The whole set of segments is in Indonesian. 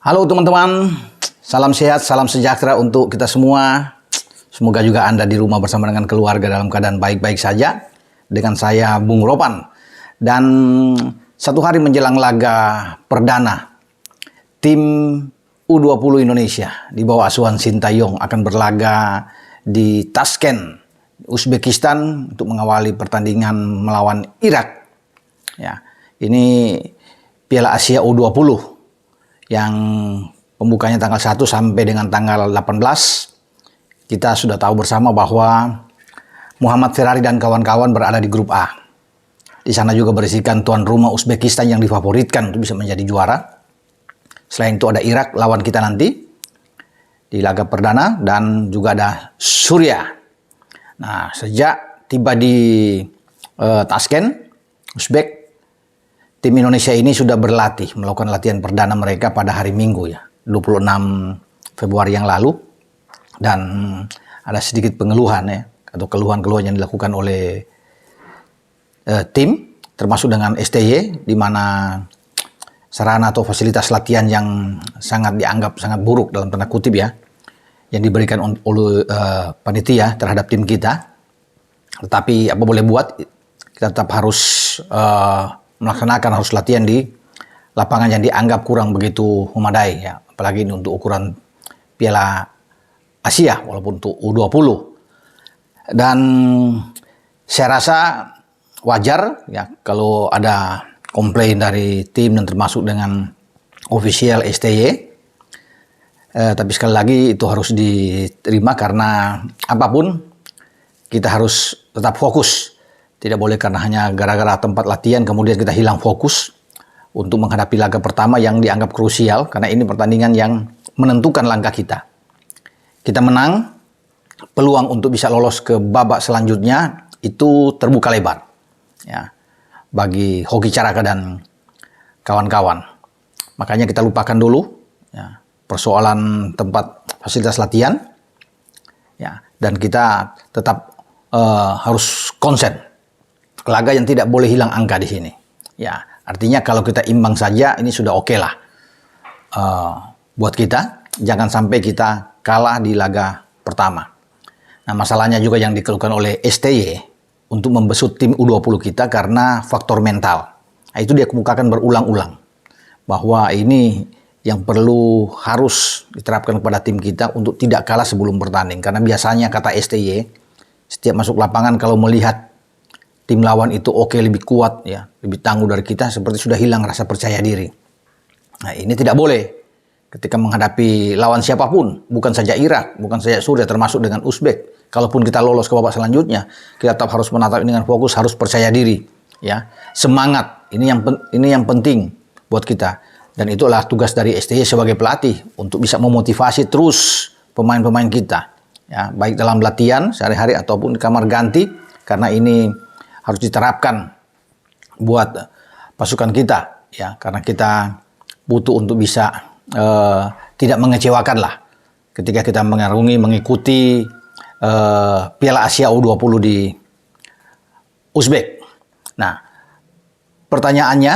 Halo teman-teman, salam sehat, salam sejahtera untuk kita semua. Semoga juga Anda di rumah bersama dengan keluarga dalam keadaan baik-baik saja. Dengan saya Bung Ropan. Dan satu hari menjelang laga perdana, tim U20 Indonesia di bawah asuhan Sintayong akan berlaga di Tashkent, Uzbekistan untuk mengawali pertandingan melawan Irak. Ya, ini Piala Asia U20 yang pembukanya tanggal 1 sampai dengan tanggal 18. Kita sudah tahu bersama bahwa Muhammad Ferrari dan kawan-kawan berada di grup A. Di sana juga berisikan tuan rumah Uzbekistan yang difavoritkan untuk bisa menjadi juara. Selain itu ada Irak lawan kita nanti di laga perdana, dan juga ada Suriah. Nah, sejak tiba di Tashkent, Uzbek, tim Indonesia ini sudah berlatih, melakukan latihan perdana mereka pada hari Minggu ya, 26 Februari yang lalu. Dan ada sedikit pengeluhan ya, atau keluhan-keluhan yang dilakukan oleh tim, termasuk dengan STY, di mana sarana atau fasilitas latihan yang sangat dianggap sangat buruk dalam tanda kutip ya, yang diberikan oleh panitia terhadap tim kita. Tetapi apa boleh buat, kita tetap harus melaksanakan, harus latihan di lapangan yang dianggap kurang begitu memadai ya, apalagi ini untuk ukuran Piala Asia walaupun untuk U20. Dan saya rasa wajar ya kalau ada komplain dari tim dan termasuk dengan official STY. Tapi sekali lagi itu harus diterima, karena apapun kita harus tetap fokus. Tidak boleh karena hanya gara-gara tempat latihan kemudian kita hilang fokus untuk menghadapi laga pertama yang dianggap krusial, karena ini pertandingan yang menentukan langkah kita. Kita menang, peluang untuk bisa lolos ke babak selanjutnya itu terbuka lebar ya, bagi Hoki Caraka dan kawan-kawan. Makanya kita lupakan dulu ya, persoalan tempat fasilitas latihan ya, dan kita tetap harus konsen. Laga yang tidak boleh hilang angka di sini. Ya, artinya kalau kita imbang saja ini sudah oke lah buat kita. Jangan sampai kita kalah di laga pertama. Nah, masalahnya juga yang dikeluhkan oleh STY untuk membesut tim U20 kita karena faktor mental. Nah, itu dia kemukakan berulang-ulang bahwa ini yang perlu harus diterapkan kepada tim kita untuk tidak kalah sebelum bertanding. Karena biasanya kata STY, setiap masuk lapangan kalau melihat tim lawan itu lebih kuat ya, lebih tangguh dari kita, seperti sudah hilang rasa percaya diri. Nah, ini tidak boleh ketika menghadapi lawan siapapun, bukan saja Irak, bukan saja Suriah, termasuk dengan Uzbek. Kalaupun kita lolos ke babak selanjutnya, kita tetap harus menatap ini dengan fokus, harus percaya diri ya. Semangat, ini yang penting buat kita. Dan itulah tugas dari STY sebagai pelatih untuk bisa memotivasi terus pemain-pemain kita ya, baik dalam latihan sehari-hari ataupun di kamar ganti, karena ini harus diterapkan buat pasukan kita ya, karena kita butuh untuk bisa tidak mengecewakan lah ketika kita mengikuti Piala Asia U20 di Uzbek. Nah, pertanyaannya,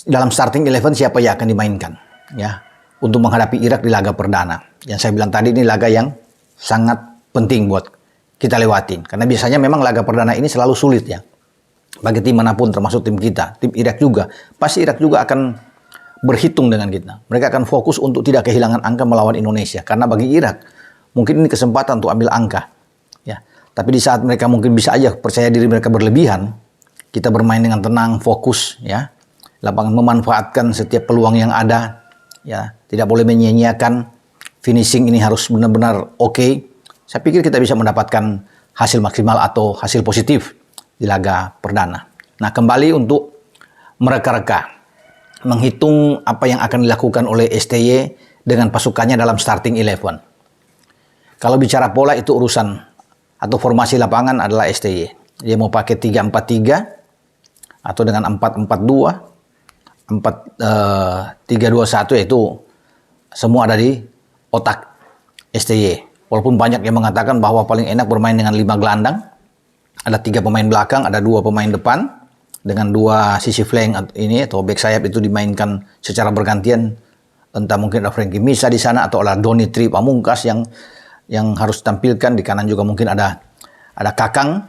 dalam starting 11 siapa yang akan dimainkan ya untuk menghadapi Irak di laga perdana? Yang saya bilang tadi, ini laga yang sangat penting buat kita lewatin. Karena biasanya memang laga perdana ini selalu sulit ya, bagi tim manapun termasuk tim kita. Tim Irak juga. Pasti Irak juga akan berhitung dengan kita. Mereka akan fokus untuk tidak kehilangan angka melawan Indonesia. Karena bagi Irak, mungkin ini kesempatan untuk ambil angka. Ya. Tapi di saat mereka mungkin bisa aja percaya diri mereka berlebihan, kita bermain dengan tenang, fokus ya. Lapangan memanfaatkan setiap peluang yang ada. Ya. Tidak boleh menyia-nyiakan. Finishing ini harus benar-benar oke. Saya pikir kita bisa mendapatkan hasil maksimal atau hasil positif di laga perdana. Nah, kembali untuk mereka-reka, menghitung apa yang akan dilakukan oleh STY dengan pasukannya dalam starting 11. Kalau bicara pola itu urusan, atau formasi lapangan adalah STY. Dia mau pakai 3-4-3 atau dengan 4-4-2, 3-2-1, yaitu semua ada di otak STY. Walaupun banyak yang mengatakan bahwa paling enak bermain dengan 5 gelandang. Ada 3 pemain belakang, ada 2 pemain depan. Dengan 2 sisi flank ini atau back sayap itu dimainkan secara bergantian entah mungkin ada Frankie Misa di sana atau ada Donny Tri Pamungkas yang harus tampilkan. Di kanan juga mungkin ada Kakang,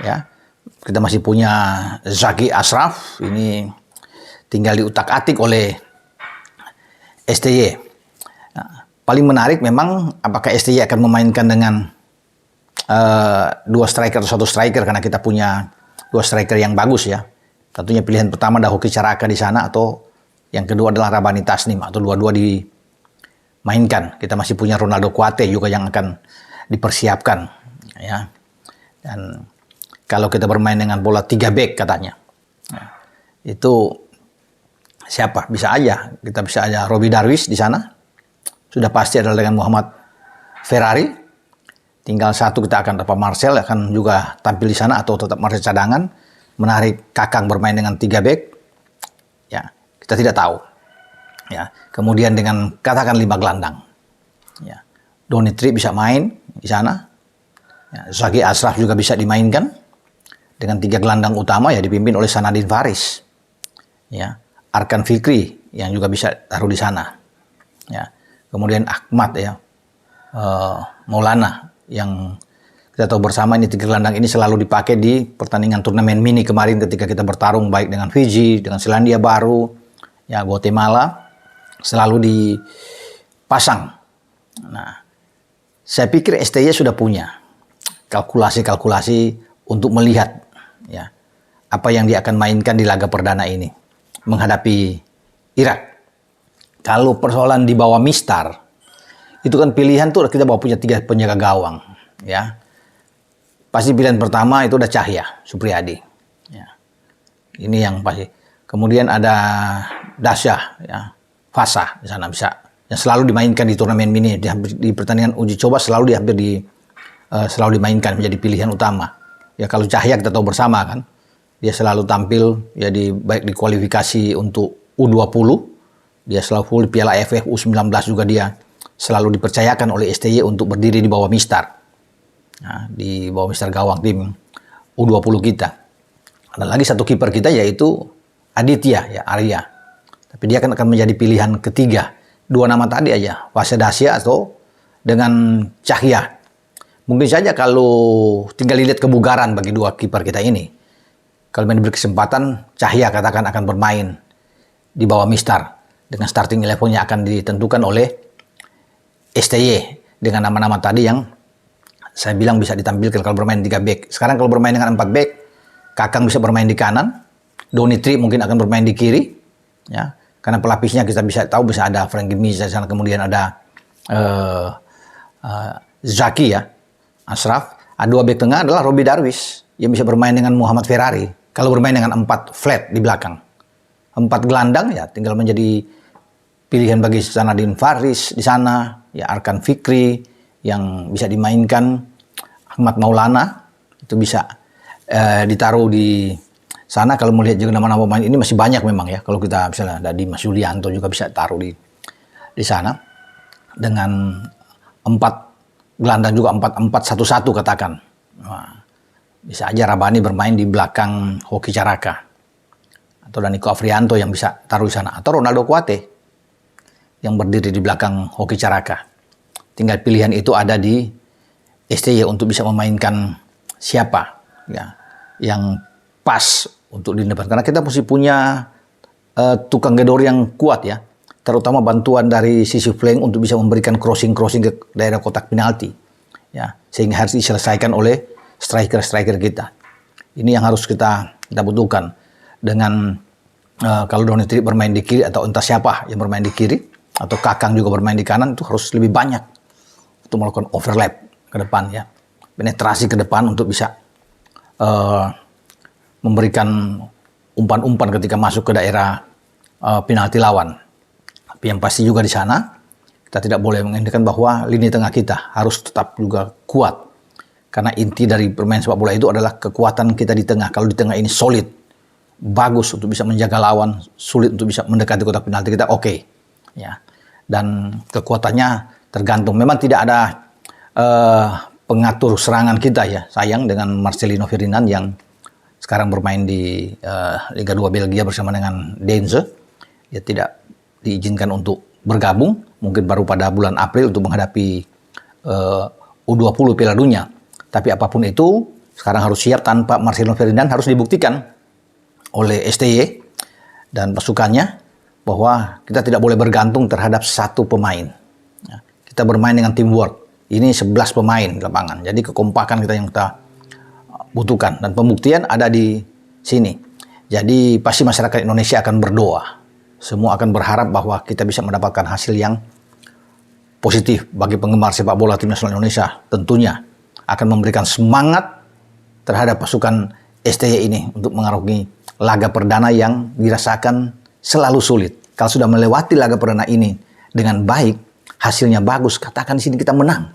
ya. Kita masih punya Zaki Ashraf, ini tinggal diutak-atik oleh STY. Nah, paling menarik memang apakah STY akan memainkan dengan 2 striker atau 1 striker, karena kita punya 2 striker yang bagus ya. Tentunya pilihan pertama ada Hoki Caraka di sana, atau yang kedua adalah Rabani Tasnim, atau dua-dua dimainkan. Kita masih punya Ronaldo Kuate juga yang akan dipersiapkan, ya. Dan kalau kita bermain dengan bola 3 back katanya, ya, itu siapa? Bisa aja Robbie Darwish di sana. Sudah pasti adalah dengan Muhammad Ferrari. Tinggal satu kita akan dapat Marcel akan juga tampil di sana, atau tetap Marcel cadangan, menarik Kakang bermain dengan 3 back. Ya, kita tidak tahu. Ya, kemudian dengan katakan 5 gelandang. Ya, Donny Tri bisa main di sana. Ya, Zaki Ashraf juga bisa dimainkan dengan 3 gelandang utama, ya, dipimpin oleh Sanadin Faris. Ya, Arkan Fikri yang juga bisa taruh di sana. Ya, kemudian Ahmad, ya, Maulana, yang kita tahu bersama ini 3 gelandang ini selalu dipakai di pertandingan turnamen mini kemarin ketika kita bertarung baik dengan Fiji, dengan Selandia Baru, ya, Guatemala, selalu dipasang. Nah, saya pikir STY sudah punya kalkulasi-kalkulasi untuk melihat, ya, apa yang dia akan mainkan di laga perdana ini menghadapi Irak. Kalau persoalan di bawah Mistar, itu kan pilihan tuh kita bawa punya 3 penjaga gawang, ya. Pasti pilihan pertama itu udah Cahya Supriyadi, ya. Ini yang pasti. Kemudian ada Dasyah, ya, Fasah di sana bisa, yang selalu dimainkan di turnamen mini, di pertandingan uji coba selalu selalu dimainkan menjadi pilihan utama. Ya, kalau Cahya kita tahu bersama kan, dia selalu tampil ya baik di kualifikasi untuk U20, dia selalu full di Piala AFF U19 juga, dia selalu dipercayakan oleh STY untuk berdiri di bawah Mistar. Nah, di bawah Mistar gawang tim U20 kita. Ada lagi satu kiper kita yaitu Aditya, ya, Arya. Tapi dia akan menjadi pilihan ketiga. 2 nama tadi aja, Fasya Dasya atau dengan Cahya. Mungkin saja kalau tinggal lihat kebugaran bagi 2 kiper kita ini. Kalau diberi kesempatan, Cahya katakan akan bermain di bawah Mistar. Dengan starting 11-nya akan ditentukan oleh STY. Dengan nama-nama tadi yang saya bilang bisa ditampilkan kalau bermain 3 back. Sekarang kalau bermain dengan 4 back, Kakang bisa bermain di kanan. Donny Tri mungkin akan bermain di kiri. Ya, karena pelapisnya kita bisa tahu bisa ada Frankie Misa di sana, kemudian ada Zaki, ya, Ashraf. 2 back tengah adalah Robbie Darwish yang bisa bermain dengan Muhammad Ferrari. Kalau bermain dengan 4 flat di belakang, 4 gelandang, ya, tinggal menjadi pilihan bagi Sanadin Faris di sana, ya, Arkan Fikri yang bisa dimainkan, Ahmad Maulana itu bisa ditaruh di sana. Kalau melihat juga nama-nama pemain ini masih banyak memang, ya. Kalau kita misalnya ada di Mas Yulianto juga bisa taruh di sana dengan 4 gelandang juga, 4-4-1-1 katakan. Nah, bisa aja Rabani bermain di belakang Hoki Caraka, atau Daniko Afrianto yang bisa taruh di sana, atau Ronaldo Kuate yang berdiri di belakang Hoki Caraka. Tinggal pilihan itu ada di STY untuk bisa memainkan siapa, ya, yang pas untuk di depan. Karena kita mesti punya tukang gedor yang kuat, ya, terutama bantuan dari sisi flank untuk bisa memberikan crossing ke daerah kotak penalti, ya, sehingga harus diselesaikan oleh striker kita. Ini yang harus kita butuhkan. Dengan kalau Donny Tri bermain di kiri, atau entah siapa yang bermain di kiri, atau Kakang juga bermain di kanan, itu harus lebih banyak untuk melakukan overlap ke depan, ya, penetrasi ke depan untuk bisa memberikan umpan-umpan ketika masuk ke daerah penalti lawan. Tapi yang pasti juga di sana kita tidak boleh menginginkan bahwa lini tengah kita harus tetap juga kuat. Karena inti dari bermain sepak bola itu adalah kekuatan kita di tengah. Kalau di tengah ini solid, bagus untuk bisa menjaga lawan, sulit untuk bisa mendekati kotak penalti kita, oke. Ya. Dan kekuatannya tergantung. Memang tidak ada pengatur serangan kita, ya. Sayang dengan Marcelino Ferdinand yang sekarang bermain di Liga 2 Belgia bersama dengan Denze. Dia tidak diizinkan untuk bergabung, mungkin baru pada bulan April untuk menghadapi U20 Piala Dunia. Tapi apapun itu, sekarang harus siap tanpa Marcelino Ferdinand, harus dibuktikan oleh STY dan pasukannya bahwa kita tidak boleh bergantung terhadap satu pemain. Kita bermain dengan teamwork. Ini 11 pemain di lapangan. Jadi kekompakan kita yang kita butuhkan. Dan pembuktian ada di sini. Jadi pasti masyarakat Indonesia akan berdoa. Semua akan berharap bahwa kita bisa mendapatkan hasil yang positif bagi penggemar sepak bola tim nasional Indonesia. Tentunya akan memberikan semangat terhadap pasukan STY ini untuk mengarungi laga perdana yang dirasakan selalu sulit. Kalau sudah melewati laga perdana ini dengan baik, hasilnya bagus, katakan di sini kita menang.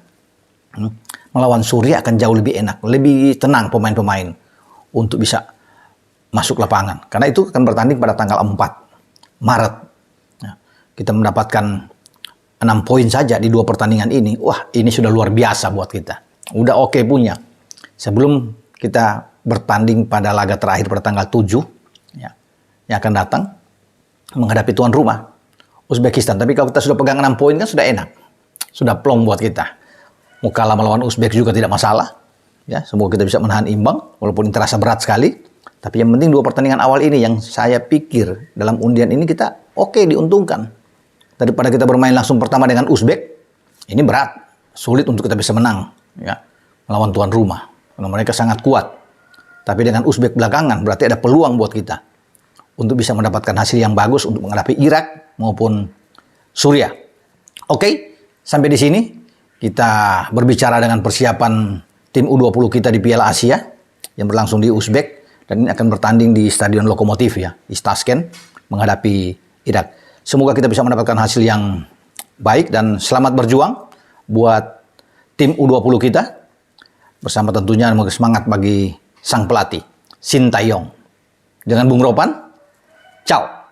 Melawan Suriah akan jauh lebih enak, lebih tenang pemain-pemain untuk bisa masuk lapangan. Karena itu akan bertanding pada tanggal 4 Maret. Kita mendapatkan 6 poin saja di 2 pertandingan ini. Wah, ini sudah luar biasa buat kita. Udah oke punya. Sebelum kita bertanding pada laga terakhir pada tanggal 7 yang akan datang menghadapi tuan rumah Uzbekistan. Tapi kalau kita sudah pegang 6 poin kan sudah enak. Sudah plong buat kita. Mau kalah melawan Uzbek juga tidak masalah. Ya, semoga kita bisa menahan imbang walaupun ini terasa berat sekali. Tapi yang penting 2 pertandingan awal ini yang saya pikir dalam undian ini kita oke diuntungkan. Daripada kita bermain langsung pertama dengan Uzbek, ini berat. Sulit untuk kita bisa menang ya, melawan tuan rumah. Karena mereka sangat kuat. Tapi dengan Uzbek belakangan berarti ada peluang buat kita untuk bisa mendapatkan hasil yang bagus untuk menghadapi Irak maupun Suriah. Oke, sampai di sini kita berbicara dengan persiapan tim U20 kita di Piala Asia yang berlangsung di Uzbek dan ini akan bertanding di Stadion Lokomotif ya, di Tashkent menghadapi Irak. Semoga kita bisa mendapatkan hasil yang baik dan selamat berjuang buat tim U20 kita bersama tentunya semangat bagi sang pelatih Shin Tae-yong. Dengan Bung Ropan, ciao.